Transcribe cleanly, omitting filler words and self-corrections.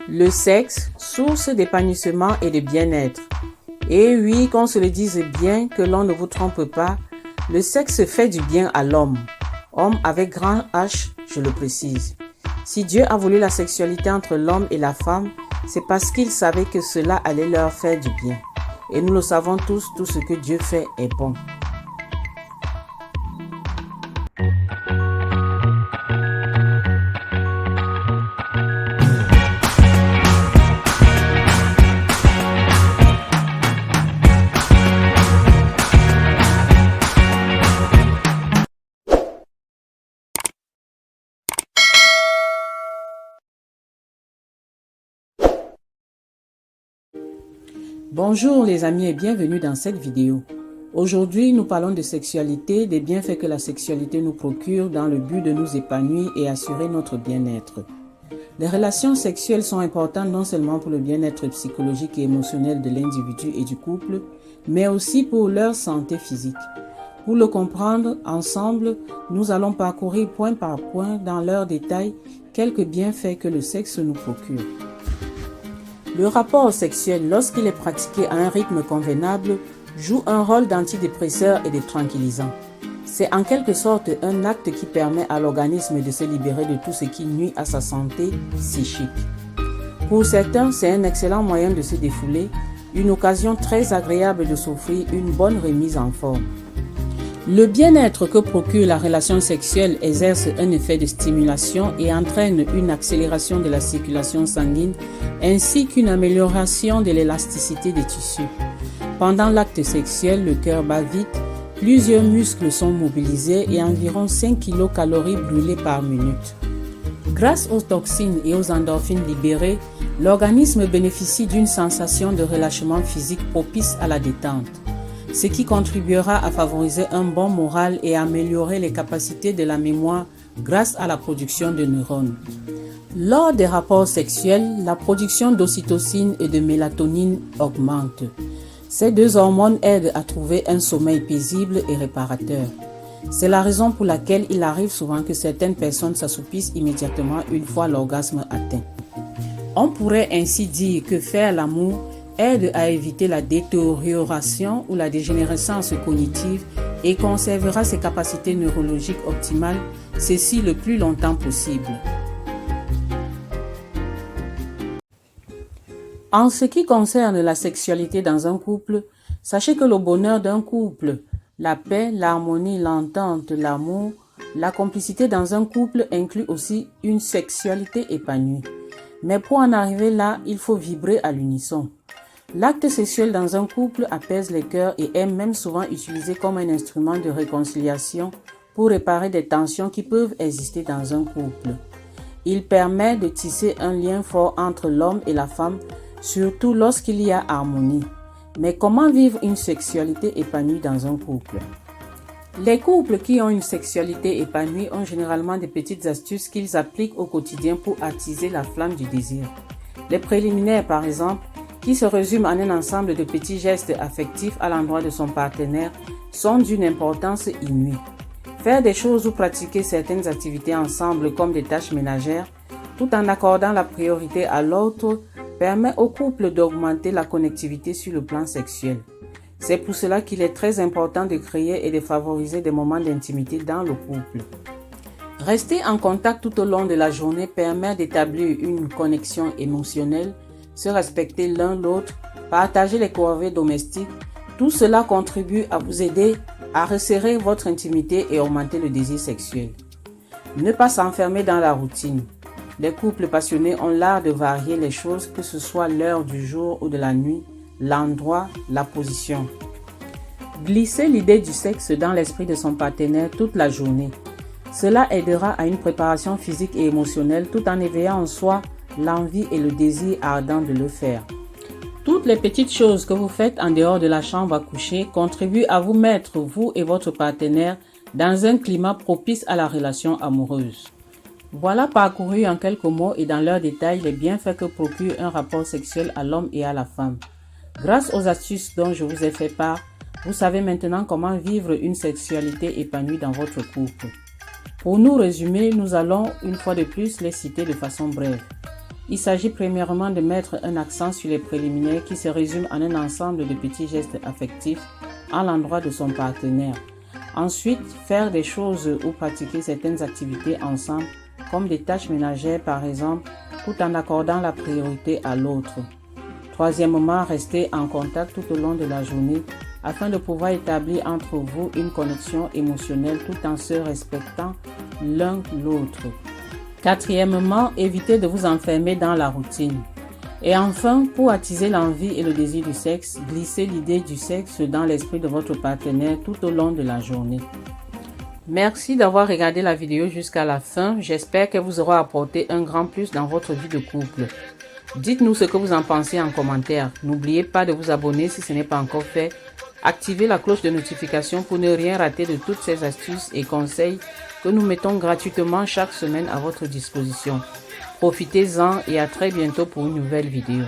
Le sexe, source d'épanouissement et de bien-être. Et oui, qu'on se le dise bien, que l'on ne vous trompe pas, le sexe fait du bien à l'homme. Homme avec grand H, je le précise. Si Dieu a voulu la sexualité entre l'homme et la femme, c'est parce qu'il savait que cela allait leur faire du bien. Et nous le savons tous, tout ce que Dieu fait est bon. Bonjour les amis et bienvenue dans cette vidéo. Aujourd'hui, nous parlons de sexualité, des bienfaits que la sexualité nous procure dans le but de nous épanouir et assurer notre bien-être. Les relations sexuelles sont importantes non seulement pour le bien-être psychologique et émotionnel de l'individu et du couple, mais aussi pour leur santé physique. Pour le comprendre ensemble, nous allons parcourir point par point dans leurs détails quelques bienfaits que le sexe nous procure. Le rapport sexuel, lorsqu'il est pratiqué à un rythme convenable, joue un rôle d'antidépresseur et de tranquillisant. C'est en quelque sorte un acte qui permet à l'organisme de se libérer de tout ce qui nuit à sa santé psychique. Pour certains, c'est un excellent moyen de se défouler, une occasion très agréable de s'offrir une bonne remise en forme. Le bien-être que procure la relation sexuelle exerce un effet de stimulation et entraîne une accélération de la circulation sanguine ainsi qu'une amélioration de l'élasticité des tissus. Pendant l'acte sexuel, le cœur bat vite, plusieurs muscles sont mobilisés et environ 5 kcal brûlés par minute. Grâce aux toxines et aux endorphines libérées, l'organisme bénéficie d'une sensation de relâchement physique propice à la détente, ce qui contribuera à favoriser un bon moral et à améliorer les capacités de la mémoire grâce à la production de neurones. Lors des rapports sexuels, la production d'ocytocine et de mélatonine augmente. Ces deux hormones aident à trouver un sommeil paisible et réparateur. C'est la raison pour laquelle il arrive souvent que certaines personnes s'assoupissent immédiatement une fois l'orgasme atteint. On pourrait ainsi dire que faire l'amour aide à éviter la détérioration ou la dégénérescence cognitive et conservera ses capacités neurologiques optimales, ceci le plus longtemps possible. En ce qui concerne la sexualité dans un couple, sachez que le bonheur d'un couple, la paix, l'harmonie, l'entente, l'amour, la complicité dans un couple inclut aussi une sexualité épanouie. Mais pour en arriver là, il faut vibrer à l'unisson. L'acte sexuel dans un couple apaise les cœurs et est même souvent utilisé comme un instrument de réconciliation pour réparer des tensions qui peuvent exister dans un couple. Il permet de tisser un lien fort entre l'homme et la femme, surtout lorsqu'il y a harmonie. Mais comment vivre une sexualité épanouie dans un couple? Les couples qui ont une sexualité épanouie ont généralement des petites astuces qu'ils appliquent au quotidien pour attiser la flamme du désir. Les préliminaires, par exemple, qui se résument en un ensemble de petits gestes affectifs à l'endroit de son partenaire, sont d'une importance inouïe. Faire des choses ou pratiquer certaines activités ensemble comme des tâches ménagères, tout en accordant la priorité à l'autre, permet au couple d'augmenter la connectivité sur le plan sexuel. C'est pour cela qu'il est très important de créer et de favoriser des moments d'intimité dans le couple. Rester en contact tout au long de la journée permet d'établir une connexion émotionnelle, se respecter l'un l'autre, partager les corvées domestiques, tout cela contribue à vous aider à resserrer votre intimité et augmenter le désir sexuel. Ne pas s'enfermer dans la routine. Les couples passionnés ont l'art de varier les choses, que ce soit l'heure du jour ou de la nuit, l'endroit, la position. Glisser l'idée du sexe dans l'esprit de son partenaire toute la journée. Cela aidera à une préparation physique et émotionnelle tout en éveillant en soi l'envie et le désir ardent de le faire. Toutes les petites choses que vous faites en dehors de la chambre à coucher contribuent à vous mettre, vous et votre partenaire, dans un climat propice à la relation amoureuse. Voilà parcouru en quelques mots et dans leurs détails les bienfaits que procure un rapport sexuel à l'homme et à la femme. Grâce aux astuces dont je vous ai fait part, vous savez maintenant comment vivre une sexualité épanouie dans votre couple. Pour nous résumer, nous allons une fois de plus les citer de façon brève. Il s'agit premièrement de mettre un accent sur les préliminaires qui se résument en un ensemble de petits gestes affectifs à l'endroit de son partenaire. Ensuite, faire des choses ou pratiquer certaines activités ensemble, comme des tâches ménagères par exemple, tout en accordant la priorité à l'autre. Troisièmement, rester en contact tout au long de la journée afin de pouvoir établir entre vous une connexion émotionnelle tout en se respectant l'un l'autre. Quatrièmement, évitez de vous enfermer dans la routine. Et enfin, pour attiser l'envie et le désir du sexe, glissez l'idée du sexe dans l'esprit de votre partenaire tout au long de la journée. Merci d'avoir regardé la vidéo jusqu'à la fin. J'espère qu'elle vous aura apporté un grand plus dans votre vie de couple. Dites-nous ce que vous en pensez en commentaire. N'oubliez pas de vous abonner si ce n'est pas encore fait. Activez la cloche de notification pour ne rien rater de toutes ces astuces et conseils que nous mettons gratuitement chaque semaine à votre disposition. Profitez-en et à très bientôt pour une nouvelle vidéo.